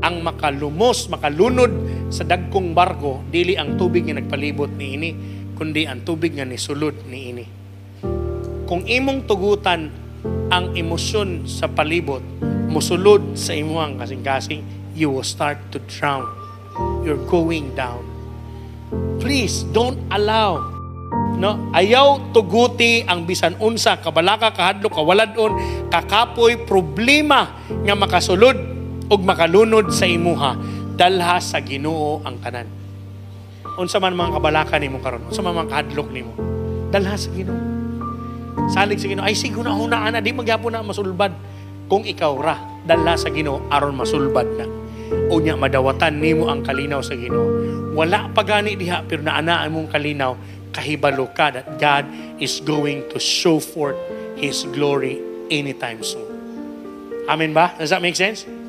ang makalumos, makalunod sa dagkong barko, dili ang tubig nga nagpalibot niini, kundi ang tubig nga nisulod niini. Kung imong tugutan ang emosyon sa palibot, musulod sa imuhang kasing-kasing, you will start to drown. You're going down. Please, don't allow. No, ayaw tuguti ang bisan unsa, kabalaka, kahadlok, kawaladon, kakapoy, problema nga makasulod ug makalunod sa imuha, dalha sa Ginoo ang tanan. Unsa man mga kabalaka nimo karon, unsa man mga kahadlok nimo, dalha sa Ginoo. Salig sa Ginoo, ay siguro na ana, di magyapon na masulbad. Kung ikaw ra, dalha sa Ginoo aron masulbad na. Unya madawatan nimo ang kalinaw sa Ginoo. Wala pa gani diha, pero naanaan mong kalinaw, kahibalo ka that God is going to show forth His glory anytime soon. Amen ba? Does that make sense?